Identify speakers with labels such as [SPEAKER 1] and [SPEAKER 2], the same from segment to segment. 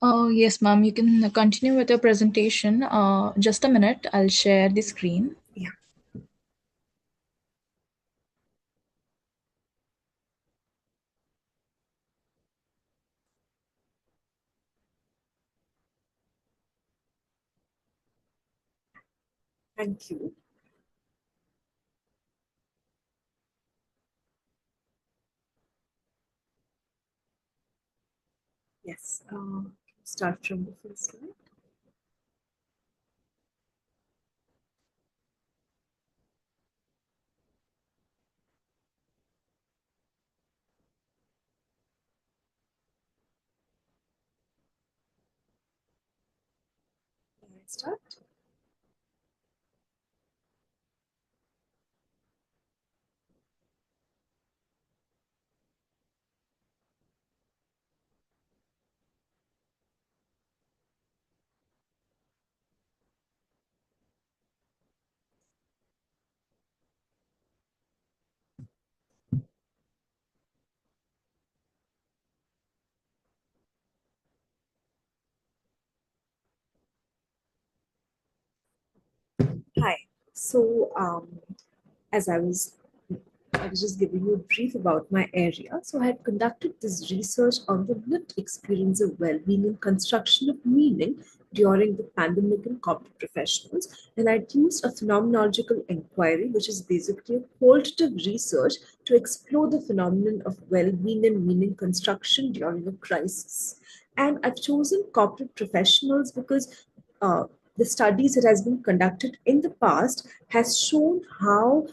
[SPEAKER 1] Yes, ma'am, you can continue with your presentation. Just a minute, I'll share the screen.
[SPEAKER 2] Yeah, thank you. Yes, start from the first slide. Can I start? Hi. So, as I was just giving you a brief about my area. So, I had conducted this research on the lived experience of well-being and construction of meaning during the pandemic in corporate professionals. And I'd used a phenomenological inquiry, which is basically a qualitative research to explore the phenomenon of well-being and meaning construction during a crisis. And I've chosen corporate professionals because the studies that has been conducted in the past has shown how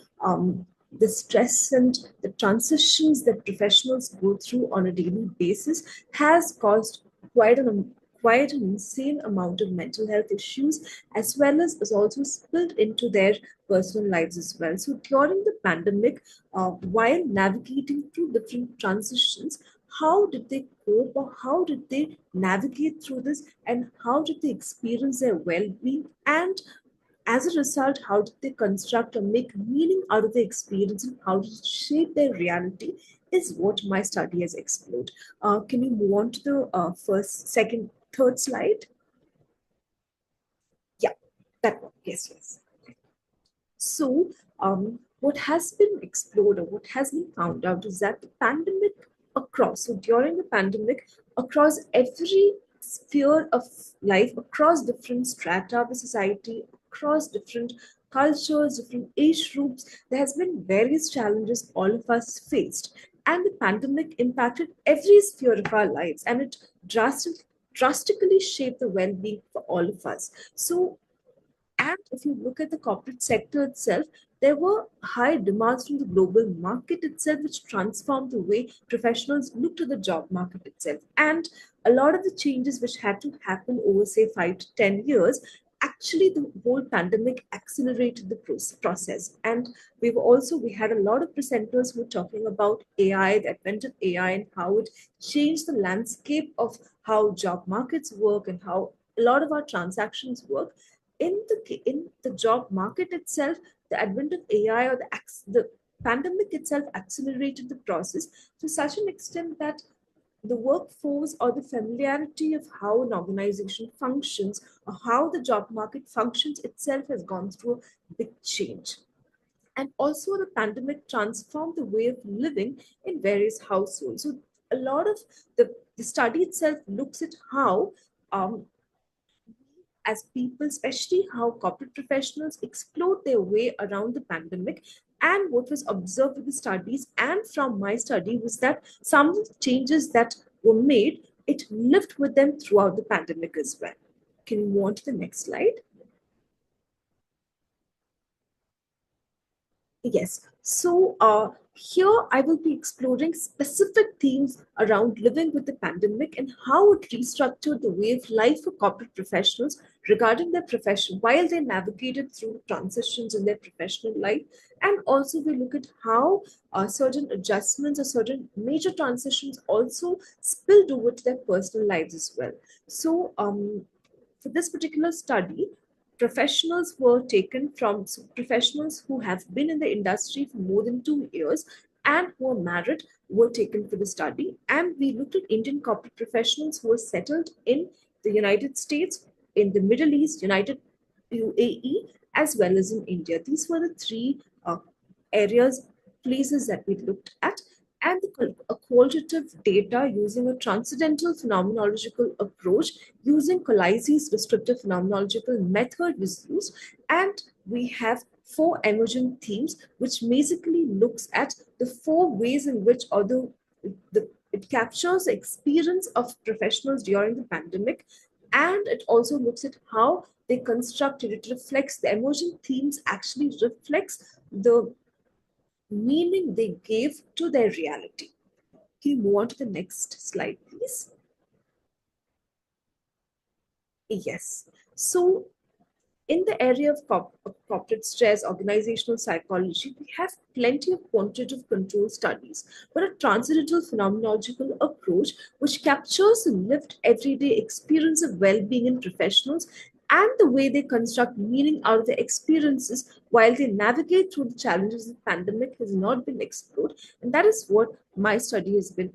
[SPEAKER 2] the stress and the transitions that professionals go through on a daily basis has caused quite an insane amount of mental health issues, as well as is also spilled into their personal lives as well. So during the pandemic, while navigating through different transitions, how did they cope, or how did they navigate through this, and how did they experience their well-being, and as a result, how did they construct or make meaning out of the experience, and how did it shape their reality, is what my study has explored. Can you move on to the first, second, third slide? Yeah, that one. Yes, yes. So, what has been explored, or what has been found out, is that the pandemic so during the pandemic, across every sphere of life, across different strata of the society, across different cultures, different age groups, there has been various challenges all of us faced. And the pandemic impacted every sphere of our lives, and it drastically shaped the well-being for all of us. So, and if you look at the corporate sector itself, there were high demands from the global market itself, which transformed the way professionals look to the job market itself. And a lot of the changes which had to happen over, say, 5 to 10 years, actually the whole pandemic accelerated the process. And we had a lot of presenters who were talking about AI, the advent of AI, and how it changed the landscape of how job markets work and how a lot of our transactions work in the job market itself. The advent of AI, or the pandemic itself, accelerated the process to such an extent that the workforce, or the familiarity of how an organization functions, or how the job market functions itself, has gone through a big change. And also, the pandemic transformed the way of living in various households. So, a lot of the study itself looks at how um, as people, especially how corporate professionals explored their way around the pandemic. And what was observed with the studies and from my study was that some of the changes that were made, it lived with them throughout the pandemic as well. Can you move on to the next slide? Yes. So here I will be exploring specific themes around living with the pandemic and how it restructured the way of life for corporate professionals regarding their profession while they navigated through transitions in their professional life. And also we look at how certain adjustments or certain major transitions also spilled over to their personal lives as well. So for this particular study, professionals were taken from, so professionals who have been in the industry for more than 2 years, and who are married were taken for the study. And we looked at Indian corporate professionals who were settled in the United States, in the Middle East, United UAE, as well as in India. These were the three areas, places that we looked at. And a qualitative data using a transcendental phenomenological approach using Colizzi's descriptive phenomenological method was used. And we have four emergent themes, which basically looks at the four ways in which it captures the experience of professionals during the pandemic, and it also looks at how they constructed it. Reflects the emergent themes, actually reflects the meaning they gave to their reality. Can you move on to the next slide, please? Yes. So in the area of corporate stress, organizational psychology, we have plenty of quantitative control studies, but a transcendental phenomenological approach which captures the lived everyday experience of well-being in professionals and the way they construct meaning out of their experiences while they navigate through the challenges of the pandemic has not been explored. And that is what my study has been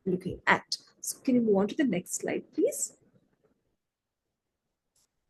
[SPEAKER 2] looking at. So can you move on to the next slide, please?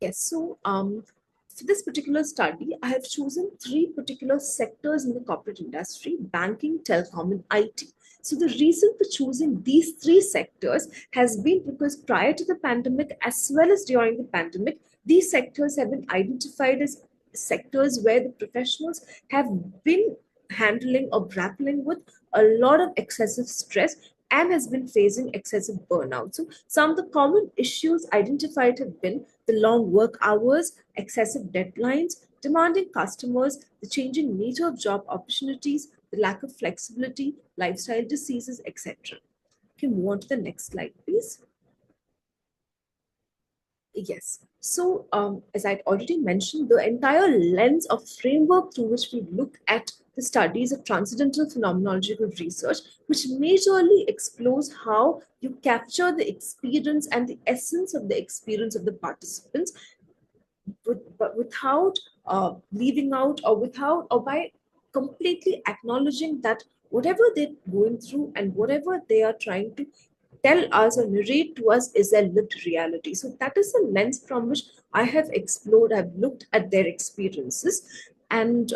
[SPEAKER 2] Yes, so for this particular study, I have chosen three particular sectors in the corporate industry: banking, telecom, and IT. So the reason for choosing these three sectors has been because prior to the pandemic, as well as during the pandemic, these sectors have been identified as sectors where the professionals have been handling or grappling with a lot of excessive stress and has been facing excessive burnout. So some of the common issues identified have been the long work hours, excessive deadlines, demanding customers, the changing nature of job opportunities, the lack of flexibility, lifestyle diseases, etc. Can move on to the next slide, please. Yes. So, as I'd already mentioned, the entire lens of framework through which we look at the studies of transcendental phenomenological research, which majorly explores how you capture the experience and the essence of the experience of the participants, but without leaving out or without or by completely acknowledging that whatever they're going through and whatever they are trying to tell us or narrate to us is their lived reality. So that is the lens from which I have explored, I've looked at their experiences. And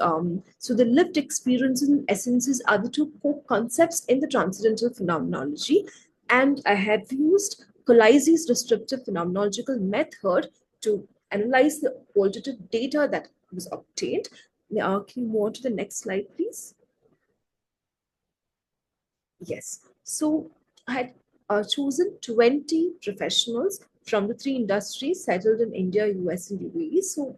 [SPEAKER 2] so the lived experiences and essences are the two core concepts in the transcendental phenomenology. And I have used Colizzi's descriptive phenomenological method to analyze the qualitative data that was obtained. Can you move on to the next slide, please? Yes. So I had chosen 20 professionals from the three industries settled in India, US, and UAE. So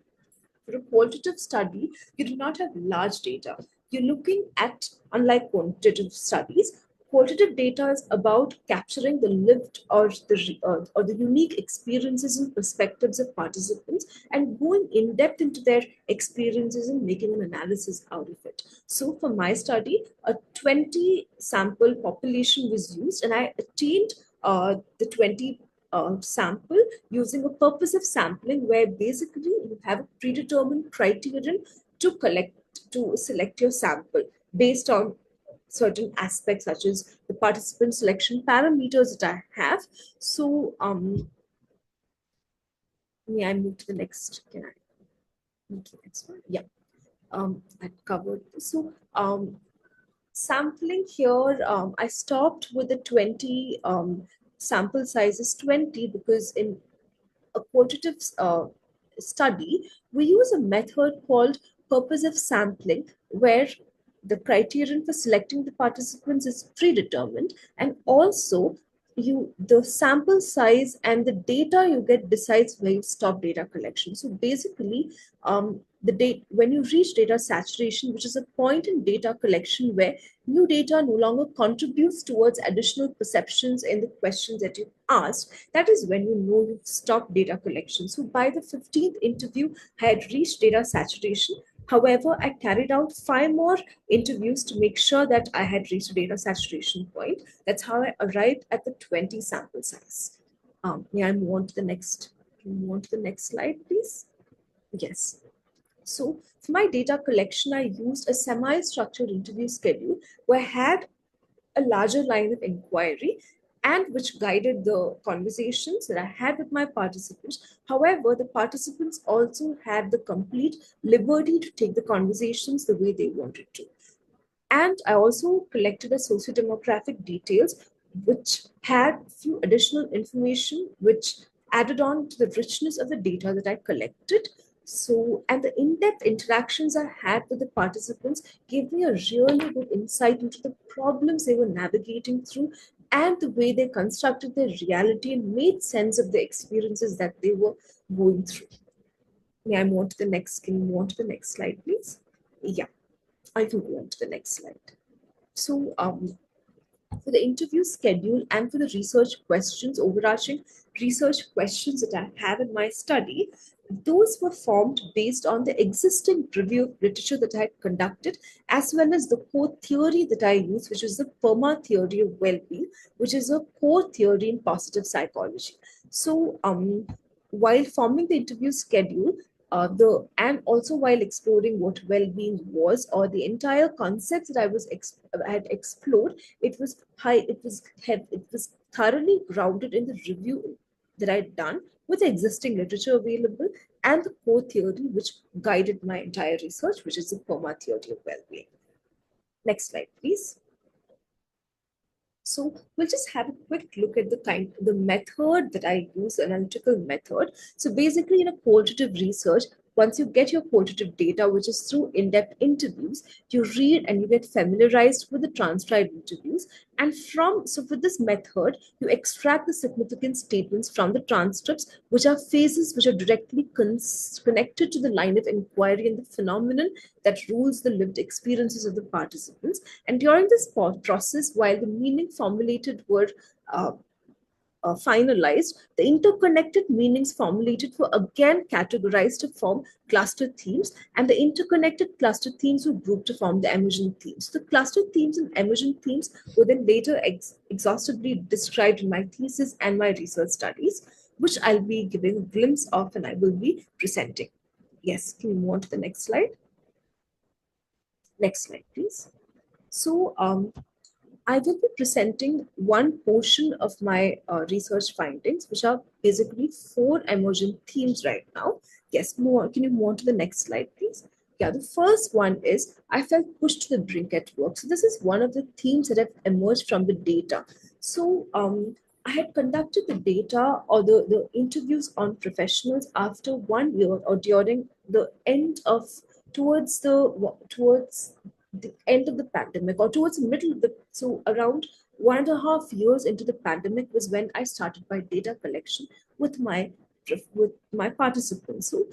[SPEAKER 2] for a qualitative study, you do not have large data. You're looking at, unlike quantitative studies, qualitative data is about capturing the lived or the unique experiences and perspectives of participants and going in depth into their experiences and making an analysis out of it. So for my study, a 20 sample population was used, and I attained the 20 sample using a purposive sampling where basically you have a predetermined criterion to select your sample based on certain aspects such as the participant selection parameters that I have. So may I move to the next? Can I move to the next one? Yeah. I covered this. So sampling here, I stopped with the 20 sample size is 20 because in a quantitative study, we use a method called purposive sampling, where the criterion for selecting the participants is predetermined, and also the sample size and the data you get decides where you stop data collection. So basically, the date when you reach data saturation, which is a point in data collection where new data no longer contributes towards additional perceptions in the questions that you asked, that is when you know you've stopped data collection. So by the 15th interview, I had reached data saturation. However, I carried out 5 more interviews to make sure that I had reached a data saturation point. That's how I arrived at the 20 sample size. May I move on to the next? Move on to the next slide, please. Yes. So for my data collection, I used a semi-structured interview schedule where I had a larger line of inquiry and which guided the conversations that I had with my participants. However, the participants also had the complete liberty to take the conversations the way they wanted to. And I also collected a socio-demographic details, which had few additional information, which added on to the richness of the data that I collected. So, and the in-depth interactions I had with the participants gave me a really good insight into the problems they were navigating through and the way they constructed their reality and made sense of the experiences that they were going through. May I move on to the next? Can you move on to the next slide, please? Yeah, I can go on to the next slide. So, for the interview schedule and for the research questions, overarching research questions that I have in my study, those were formed based on the existing review of literature that I had conducted, as well as the core theory that I use, which is the PERMA theory of well-being, which is a core theory in positive psychology. So, while forming the interview schedule, and also while exploring what well-being was, or the entire concepts that I had explored, it was thoroughly grounded in the review that I'd done with the existing literature available and the core theory which guided my entire research, which is the PERMA theory of well-being. Next slide, please. So we'll just have a quick look at the method that I use, the analytical method. So basically in a qualitative research, once you get your qualitative data, which is through in-depth interviews, you read and you get familiarized with the transcribed interviews. And so for this method, you extract the significant statements from the transcripts, which are phases which are directly connected to the line of inquiry and the phenomenon that rules the lived experiences of the participants. And during this process, while the meaning formulated were uh, finalized, the interconnected meanings formulated were again categorized to form cluster themes, and the interconnected cluster themes were grouped to form the emergent themes. The cluster themes and emergent themes were then later exhaustively described in my thesis and my research studies, which I'll be giving a glimpse of and I will be presenting. Yes, can you move on to the next slide? Next slide, please. So, I will be presenting one portion of my research findings, which are basically 4 emergent themes right now. Yes, more. Can you move on to the next slide, please? Yeah, the first one is I felt pushed to the brink at work. So this is one of the themes that have emerged from the data. So I had conducted the data or the interviews on professionals after 1 year or during the end of towards the end of the pandemic or towards the middle of the so around 1.5 years into the pandemic was when I started my data collection with my participants. So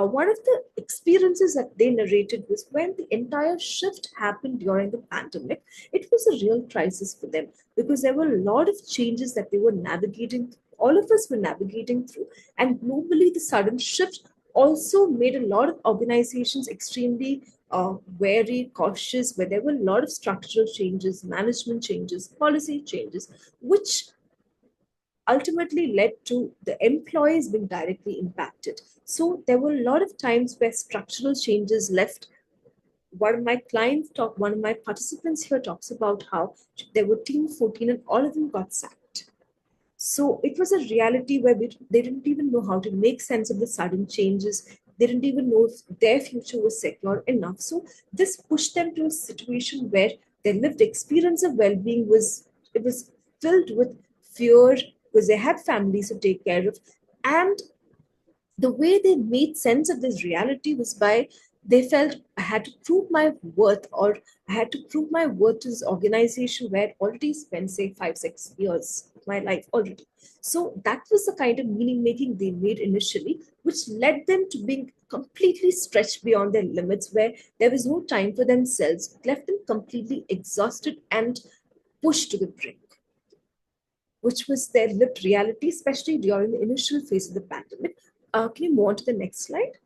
[SPEAKER 2] one of the experiences that they narrated was when the entire shift happened during the pandemic. It was a real crisis for them because there were a lot of changes that they were navigating. All of us were navigating through, and globally, the sudden shift also made a lot of organizations extremely wary, cautious, where there were a lot of structural changes, management changes, policy changes, which ultimately led to the employees being directly impacted. So there were a lot of times where structural changes left. One of my participants here talks about how there were team 14 and all of them got sacked. So it was a reality where they didn't even know how to make sense of the sudden changes. They didn't even know if their future was secure enough. So this pushed them to a situation where their lived experience of well-being was filled with fear because they had families to take care of. And the way they made sense of this reality was by they felt I had to prove my worth, or I had to prove my worth to this organization where I already spent, say, 5, 6 years of my life already. So that was the kind of meaning making they made initially, which led them to being completely stretched beyond their limits, where there was no time for themselves, it left them completely exhausted and pushed to the brink, which was their lived reality, especially during the initial phase of the pandemic. Can you move on to the next slide?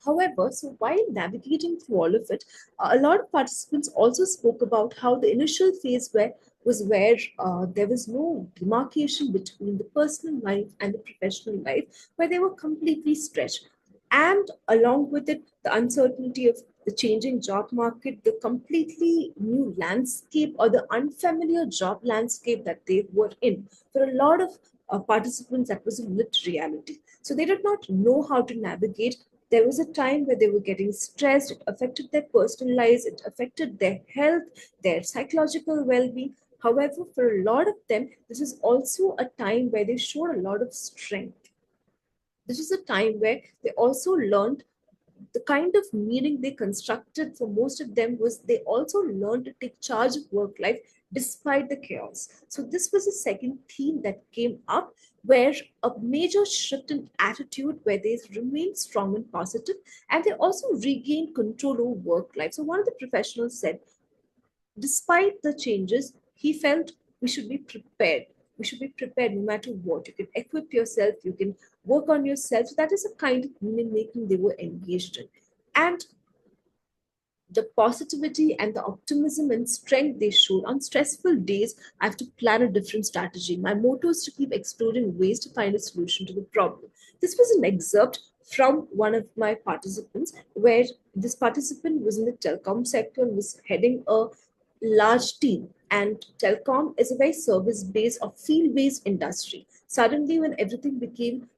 [SPEAKER 2] However, so while navigating through all of it, a lot of participants also spoke about how the initial phase where there was no demarcation between the personal life and the professional life, where they were completely stretched. And along with it, the uncertainty of the changing job market, the completely new landscape or the unfamiliar job landscape that they were in. For a lot of participants, that was a lit reality. So they did not know how to navigate. There was a time where they were getting stressed. It affected their personal lives, it affected their health, their psychological well being. However, for a lot of them, this is also a time where they showed a lot of strength. This is a time where they also learned the kind of meaning they constructed for most of them was they also learned to take charge of work life despite the chaos. So this was a second theme that came up, where a major shift in attitude, where they remained strong and positive, and they also regained control over work life. So one of the professionals said, despite the changes, he felt we should be prepared. We should be prepared no matter what. You can equip yourself, you can work on yourself. So that is a kind of meaning making they were engaged in. And the positivity and the optimism and strength they showed on stressful days, I have to plan a different strategy. My motto is to keep exploring ways to find a solution to the problem. This was an excerpt from one of my participants, where this participant was in the telecom sector and was heading a large team. And telecom is a very service based or field based industry. Suddenly, when everything became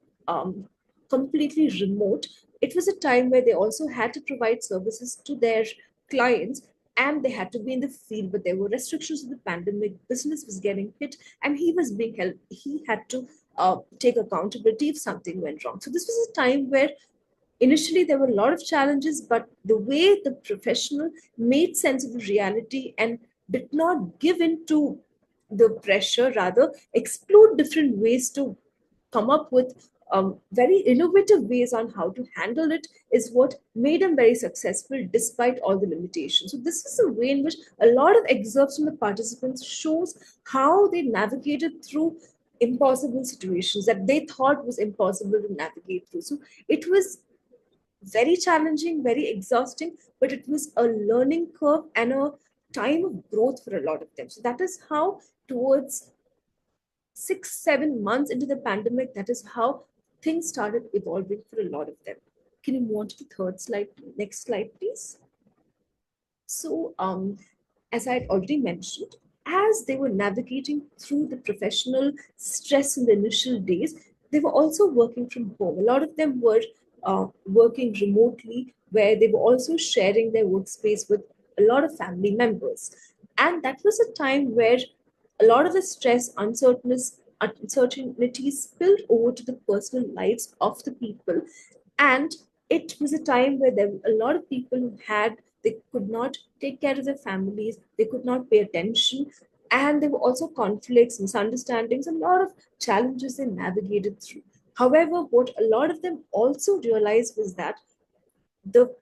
[SPEAKER 2] completely remote, it was a time where they also had to provide services to their clients, and they had to be in the field, but there were restrictions of the pandemic. Business was getting hit, and he was being held. He had to take accountability if something went wrong. So this was a time where initially there were a lot of challenges, but the way the professional made sense of the reality and did not give in to the pressure, rather explored different ways to come up with very innovative ways on how to handle it, is what made him very successful despite all the limitations. So this is a way in which a lot of excerpts from the participants shows how they navigated through impossible situations that they thought was impossible to navigate through. So it was very challenging, very exhausting, but it was a learning curve and a time of growth for a lot of them. So that is how, towards 6, 7 months into the pandemic, that is how things started evolving for a lot of them. Can you move on to the third slide? Next slide, please. So, as I had already mentioned, as they were navigating through the professional stress in the initial days, they were also working from home. A lot of them were working remotely, where they were also sharing their workspace with a lot of family members. And that was a time where a lot of the stress, uncertainty spilled over to the personal lives of the people. And it was a time where there were a lot of people who had, they could not take care of their families, they could not pay attention, and there were also conflicts, misunderstandings, a lot of challenges they navigated through. However, what a lot of them also realized was that the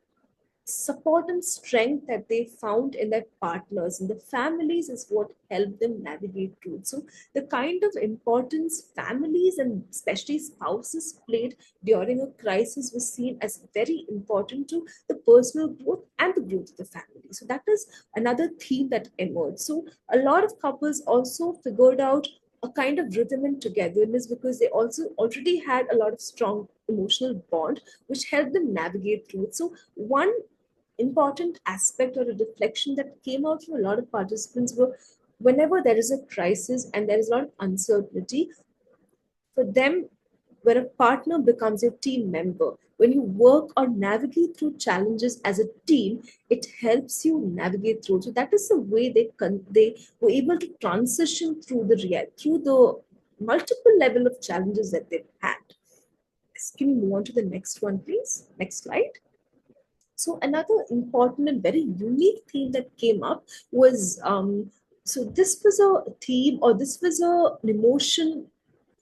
[SPEAKER 2] support and strength that they found in their partners and the families is what helped them navigate through it. So the kind of importance families and especially spouses played during a crisis was seen as very important to the personal growth and the growth of the family. So that is another theme that emerged. So a lot of couples also figured out a kind of rhythm and togetherness, because they also already had a lot of strong emotional bond which helped them navigate through it. So one important aspect or a reflection that came out from a lot of participants were, whenever there is a crisis and there is a lot of uncertainty, for them, when a partner becomes your team member, when you work or navigate through challenges as a team, it helps you navigate through. So that is the way they were able to transition through through the multiple level of challenges that they've had. Can you move on to the next one, please? Next slide. So another important and very unique theme that came up was, so this was a theme, or this was an emotion,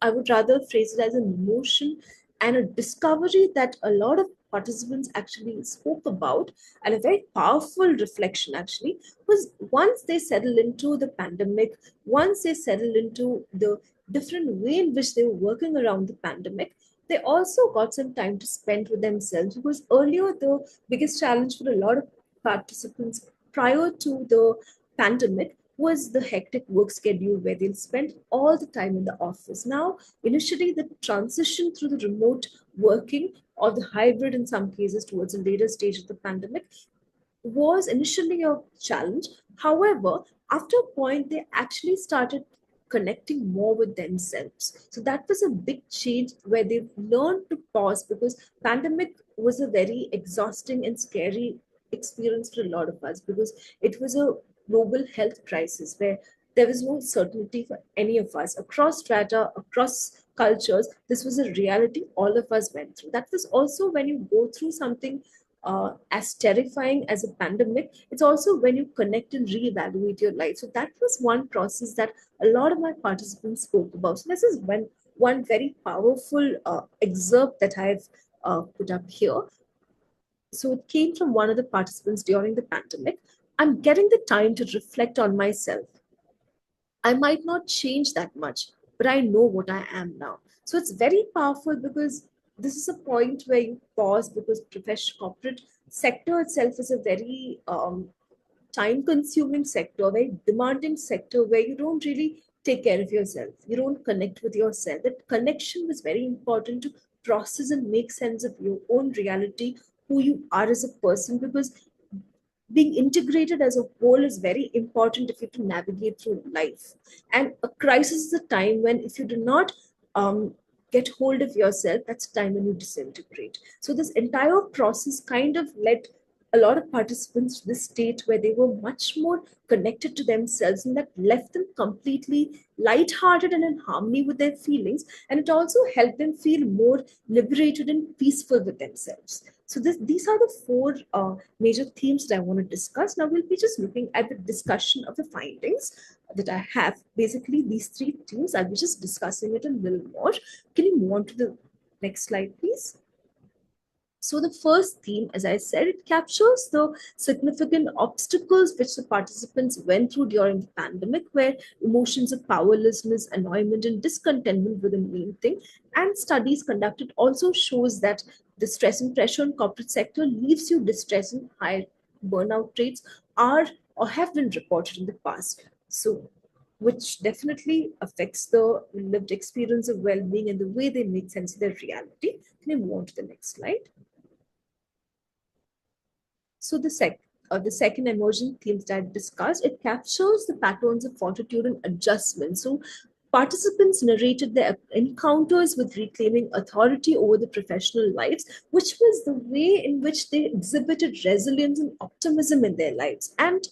[SPEAKER 2] I would rather phrase it as an emotion and a discovery that a lot of participants actually spoke about, and a very powerful reflection actually was, once they settle into the pandemic, once they settle into the different way in which they were working around the pandemic, they also got some time to spend with themselves, because earlier the biggest challenge for a lot of participants prior to the pandemic was the hectic work schedule where they'll spend all the time in the office. Now, initially, the transition through the remote working or the hybrid in some cases towards a later stage of the pandemic was initially a challenge. However, after a point, they actually started connecting more with themselves. So that was a big change where they learned to pause, because pandemic was a very exhausting and scary experience for a lot of us, because it was a global health crisis where there was no certainty for any of us across strata, across cultures. This was a reality all of us went through. That was also when you go through something as terrifying as a pandemic, it's also when you connect and reevaluate your life. So that was one process that a lot of my participants spoke about. So this is one very powerful excerpt that I've put up here. So it came from one of the participants during the pandemic. I'm getting the time to reflect on myself. I might not change that much, but I know what I am now. So it's very powerful, because this is a point where you pause, because professional corporate sector itself is a very time consuming sector, very demanding sector, where you don't really take care of yourself. You don't connect with yourself. That connection was very important to process and make sense of your own reality, who you are as a person, because being integrated as a whole is very important if you to navigate through life. And a crisis is a time when, if you do not get hold of yourself, that's the time when you disintegrate. So this entire process kind of led a lot of participants to this state where they were much more connected to themselves, and that left them completely lighthearted and in harmony with their feelings. And it also helped them feel more liberated and peaceful with themselves. So these are the four major themes that I want to discuss. Now we'll be just looking at the discussion of the findings that I have. Basically, these three themes, I'll be just discussing it a little more. Can you move on to the next slide, please? So the first theme, as I said, it captures the significant obstacles which the participants went through during the pandemic, where emotions of powerlessness, annoyance, and discontentment were the main thing. And studies conducted also shows that the stress and pressure in corporate sector leaves you distressed, and high burnout rates are or have been reported in the past. So which definitely affects the lived experience of well-being and the way they make sense of their reality. Can you move on to the next slide? So the second emerging theme that I discussed, it captures the patterns of fortitude and adjustment. So participants narrated their encounters with reclaiming authority over the professional lives, which was the way in which they exhibited resilience and optimism in their lives. And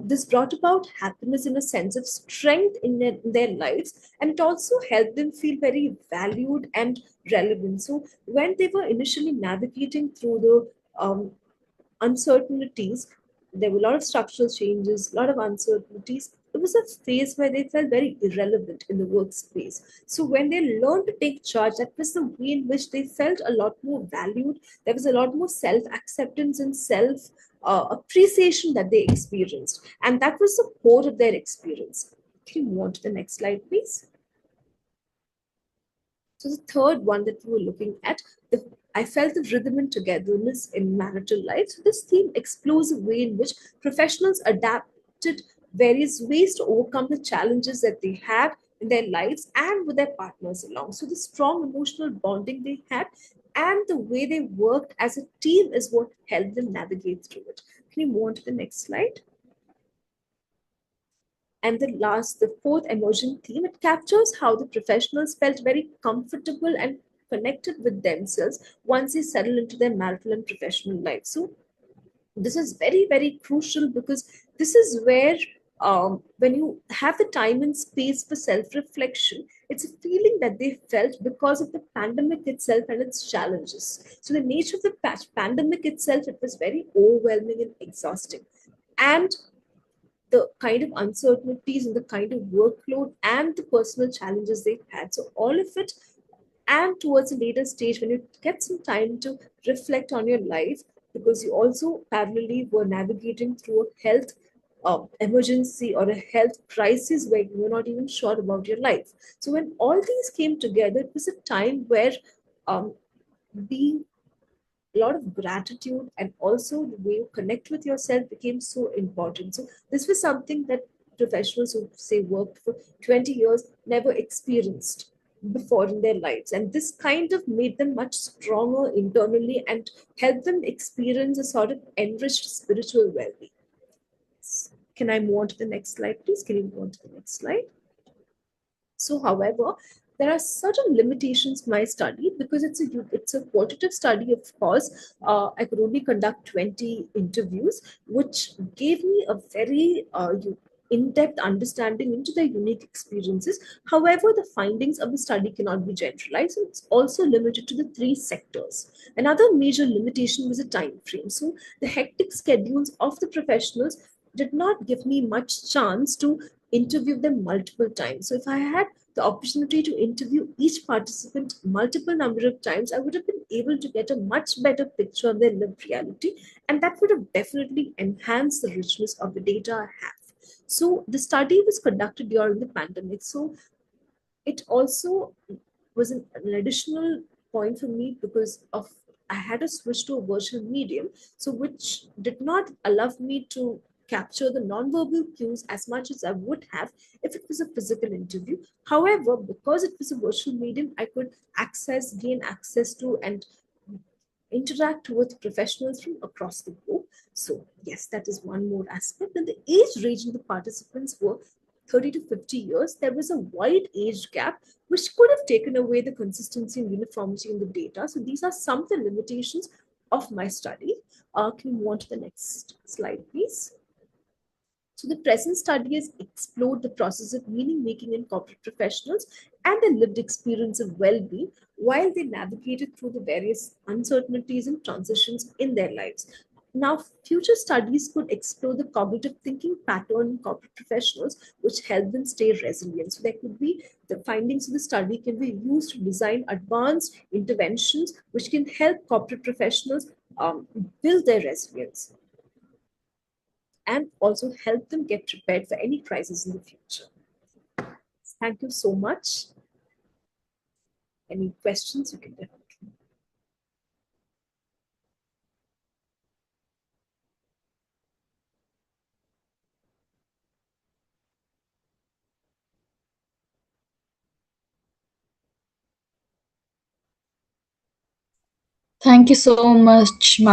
[SPEAKER 2] this brought about happiness and a sense of strength in their lives, and it also helped them feel very valued and relevant. So when they were initially navigating through the uncertainties, there were a lot of structural changes, a lot of uncertainties. It was a phase where they felt very irrelevant in the workspace. So when they learned to take charge, that was the way in which they felt a lot more valued. There was a lot more self-acceptance and self appreciation that they experienced. And that was the core of their experience. Can you move on to the next slide, please? So the third one that we were looking at, I felt the rhythm and togetherness in marital life. So this theme explores a way in which professionals adapted various ways to overcome the challenges that they had in their lives and with their partners along. So the strong emotional bonding they had and the way they worked as a team is what helped them navigate through it. Can you move on to the next slide? And the fourth emerging theme, it captures how the professionals felt very comfortable and connected with themselves once they settle into their marital and professional life. So this is very, very crucial, because this is where when you have the time and space for self-reflection, it's a feeling that they felt because of the pandemic itself and its challenges. So the nature of the pandemic itself, it was very overwhelming and exhausting. And the kind of uncertainties and the kind of workload and the personal challenges they had. So all of it, and towards a later stage when you get some time to reflect on your life, because you also parallelly were navigating through a health emergency or a health crisis where you were not even sure about your life. So when all these came together, it was a time where um, being a lot of gratitude and also the way you connect with yourself became so important. So this was something that professionals who say worked for 20 years never experienced before in their lives. And this kind of made them much stronger internally and helped them experience a sort of enriched spiritual well-being. Can I move on to the next slide, please? Can you move on to the next slide? So, however, there are certain limitations to my study because it's a quantitative study. Of course, I could only conduct 20 interviews, which gave me a very in-depth understanding into their unique experiences. However, the findings of the study cannot be generalized. It's also limited to the three sectors. Another major limitation was the time frame. So, the hectic schedules of the professionals did not give me much chance to interview them multiple times. So if I had the opportunity to interview each participant multiple number of times, I would have been able to get a much better picture of their lived reality, and that would have definitely enhanced the richness of the data I have. So the study was conducted during the pandemic. So it also was an additional point for me because of I had to switch to a virtual medium, so which did not allow me to capture the nonverbal cues as much as I would have if it was a physical interview. However, because it was a virtual medium, I could gain access to, and interact with professionals from across the globe. So, yes, that is one more aspect. And the age range of the participants were 30 to 50 years. There was a wide age gap, which could have taken away the consistency and uniformity in the data. So, these are some of the limitations of my study. Can you move on to the next slide, please? So the present study has explored the process of meaning making in corporate professionals and their lived experience of well-being while they navigated through the various uncertainties and transitions in their lives. Now, future studies could explore the cognitive thinking pattern in corporate professionals, which help them stay resilient. So there could be the findings of the study can be used to design advanced interventions which can help corporate professionals build their resilience and also help them get prepared for any crisis in the future. Thank you so much. Any questions you can definitely.
[SPEAKER 1] Thank you so much,